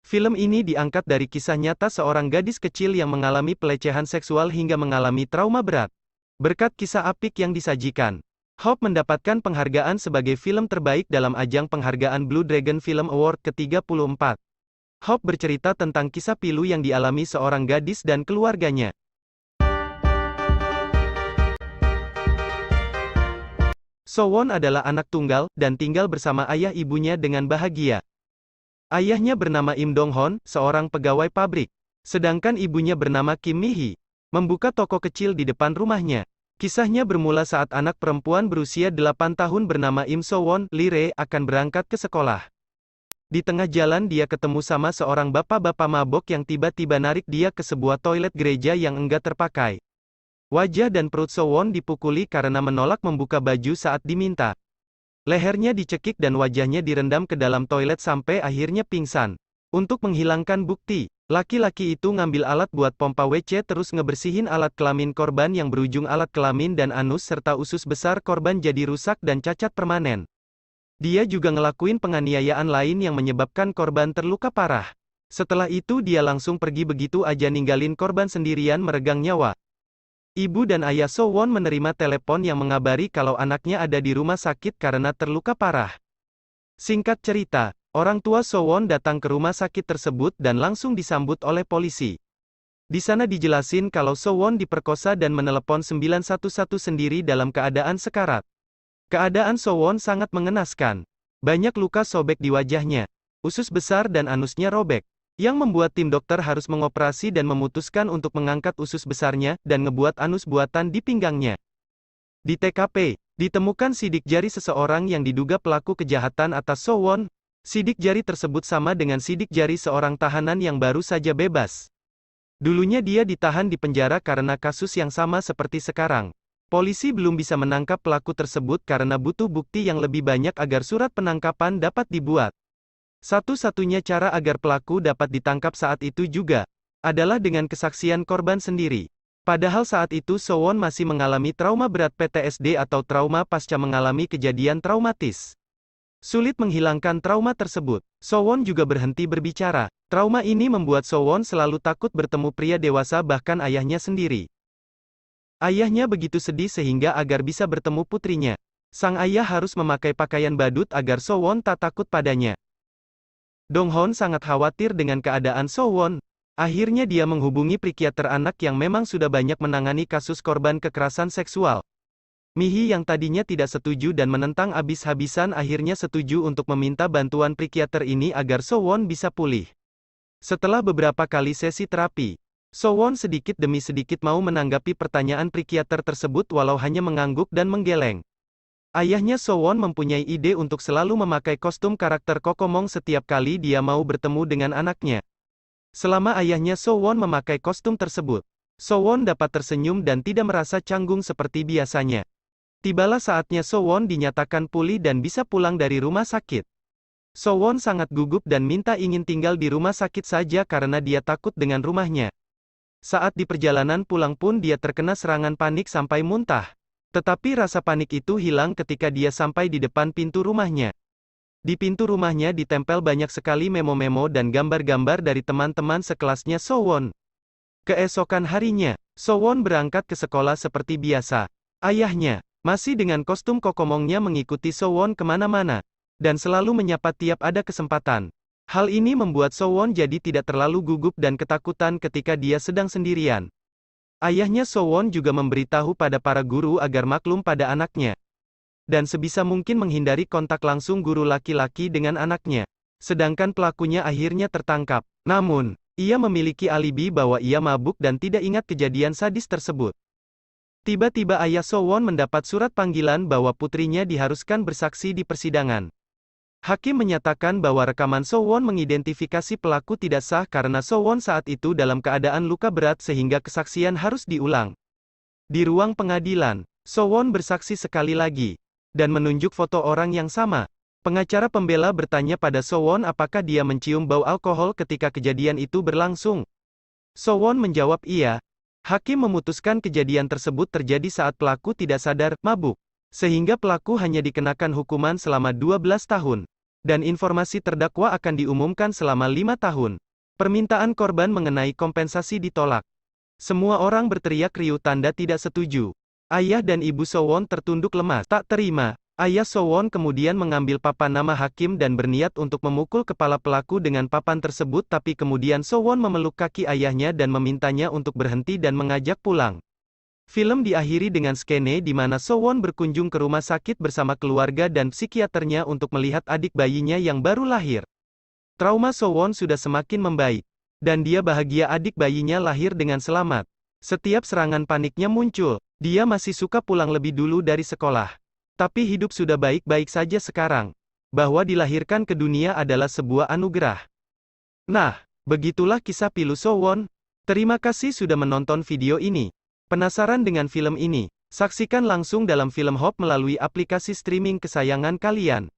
Film ini diangkat dari kisah nyata seorang gadis kecil yang mengalami pelecehan seksual hingga mengalami trauma berat. Berkat kisah apik yang disajikan, Hope mendapatkan penghargaan sebagai film terbaik dalam ajang penghargaan Blue Dragon Film Award ke-34. Hope bercerita tentang kisah pilu yang dialami seorang gadis dan keluarganya. Sowon adalah anak tunggal, dan tinggal bersama ayah ibunya dengan bahagia. Ayahnya bernama Im Dong-hon, seorang pegawai pabrik. Sedangkan ibunya bernama Kim Mi-hee, membuka toko kecil di depan rumahnya. Kisahnya bermula saat anak perempuan berusia 8 tahun bernama Im So-won, Lee-rae, akan berangkat ke sekolah. Di tengah jalan dia ketemu sama seorang bapak-bapak mabok yang tiba-tiba narik dia ke sebuah toilet gereja yang enggak terpakai. Wajah dan perut So-won dipukuli karena menolak membuka baju saat diminta. Lehernya dicekik dan wajahnya direndam ke dalam toilet sampai akhirnya pingsan. Untuk menghilangkan bukti, laki-laki itu ngambil alat buat pompa WC terus ngebersihin alat kelamin korban yang berujung alat kelamin dan anus serta usus besar korban jadi rusak dan cacat permanen. Dia juga ngelakuin penganiayaan lain yang menyebabkan korban terluka parah. Setelah itu dia langsung pergi begitu aja ninggalin korban sendirian meregang nyawa. Ibu dan ayah So-won menerima telepon yang mengabari kalau anaknya ada di rumah sakit karena terluka parah. Singkat cerita, orang tua So-won datang ke rumah sakit tersebut dan langsung disambut oleh polisi. Di sana dijelasin kalau So-won diperkosa dan menelepon 911 sendiri dalam keadaan sekarat. Keadaan So-won sangat mengenaskan. Banyak luka sobek di wajahnya. Usus besar dan anusnya robek. Yang membuat tim dokter harus mengoperasi dan memutuskan untuk mengangkat usus besarnya, dan ngebuat anus buatan di pinggangnya. Di TKP, ditemukan sidik jari seseorang yang diduga pelaku kejahatan atas So-won. Sidik jari tersebut sama dengan sidik jari seorang tahanan yang baru saja bebas. Dulunya dia ditahan di penjara karena kasus yang sama seperti sekarang. Polisi belum bisa menangkap pelaku tersebut karena butuh bukti yang lebih banyak agar surat penangkapan dapat dibuat. Satu-satunya cara agar pelaku dapat ditangkap saat itu juga adalah dengan kesaksian korban sendiri. Padahal saat itu So-won masih mengalami trauma berat PTSD atau trauma pasca mengalami kejadian traumatis. Sulit menghilangkan trauma tersebut. So-won juga berhenti berbicara. Trauma ini membuat So-won selalu takut bertemu pria dewasa bahkan ayahnya sendiri. Ayahnya begitu sedih sehingga agar bisa bertemu putrinya, sang ayah harus memakai pakaian badut agar So-won tak takut padanya. Dong-hon sangat khawatir dengan keadaan So-won. Akhirnya dia menghubungi psikiater anak yang memang sudah banyak menangani kasus korban kekerasan seksual. Mi-hee yang tadinya tidak setuju dan menentang habis-habisan akhirnya setuju untuk meminta bantuan psikiater ini agar So-won bisa pulih. Setelah beberapa kali sesi terapi, So-won sedikit demi sedikit mau menanggapi pertanyaan psikiater tersebut walau hanya mengangguk dan menggeleng. Ayahnya So-won mempunyai ide untuk selalu memakai kostum karakter Kokomong setiap kali dia mau bertemu dengan anaknya. Selama ayahnya So-won memakai kostum tersebut, So-won dapat tersenyum dan tidak merasa canggung seperti biasanya. Tibalah saatnya So-won dinyatakan pulih dan bisa pulang dari rumah sakit. So-won sangat gugup dan minta ingin tinggal di rumah sakit saja karena dia takut dengan rumahnya. Saat di perjalanan pulang pun dia terkena serangan panik sampai muntah. Tetapi rasa panik itu hilang ketika dia sampai di depan pintu rumahnya. Di pintu rumahnya ditempel banyak sekali memo-memo dan gambar-gambar dari teman-teman sekelasnya So-won. Keesokan harinya, So-won berangkat ke sekolah seperti biasa. Ayahnya, masih dengan kostum Kokomongnya mengikuti So-won kemana-mana, dan selalu menyapa tiap ada kesempatan. Hal ini membuat So-won jadi tidak terlalu gugup dan ketakutan ketika dia sedang sendirian. Ayahnya So-won juga memberitahu pada para guru agar maklum pada anaknya. Dan sebisa mungkin menghindari kontak langsung guru laki-laki dengan anaknya. Sedangkan pelakunya akhirnya tertangkap. Namun, ia memiliki alibi bahwa ia mabuk dan tidak ingat kejadian sadis tersebut. Tiba-tiba ayah So-won mendapat surat panggilan bahwa putrinya diharuskan bersaksi di persidangan. Hakim menyatakan bahwa rekaman So-won mengidentifikasi pelaku tidak sah karena So-won saat itu dalam keadaan luka berat sehingga kesaksian harus diulang. Di ruang pengadilan, So-won bersaksi sekali lagi, dan menunjuk foto orang yang sama. Pengacara pembela bertanya pada So-won apakah dia mencium bau alkohol ketika kejadian itu berlangsung. So-won menjawab iya. Hakim memutuskan kejadian tersebut terjadi saat pelaku tidak sadar, mabuk, sehingga pelaku hanya dikenakan hukuman selama 12 tahun. dan informasi terdakwa akan diumumkan selama 5 tahun. Permintaan korban mengenai kompensasi ditolak. Semua orang berteriak riuh tanda tidak setuju. Ayah dan ibu Sowon tertunduk lemas, tak terima. Ayah Sowon kemudian mengambil papan nama hakim dan berniat untuk memukul kepala pelaku dengan papan tersebut, tapi kemudian Sowon memeluk kaki ayahnya dan memintanya untuk berhenti dan mengajak pulang. Film diakhiri dengan skene di mana Sowon berkunjung ke rumah sakit bersama keluarga dan psikiaternya untuk melihat adik bayinya yang baru lahir. Trauma Sowon sudah semakin membaik. Dan dia bahagia adik bayinya lahir dengan selamat. Setiap serangan paniknya muncul. Dia masih suka pulang lebih dulu dari sekolah. Tapi hidup sudah baik-baik saja sekarang. Bahwa dilahirkan ke dunia adalah sebuah anugerah. Nah, begitulah kisah pilu Sowon. Terima kasih sudah menonton video ini. Penasaran dengan film ini? Saksikan langsung dalam Film Hop melalui aplikasi streaming kesayangan kalian.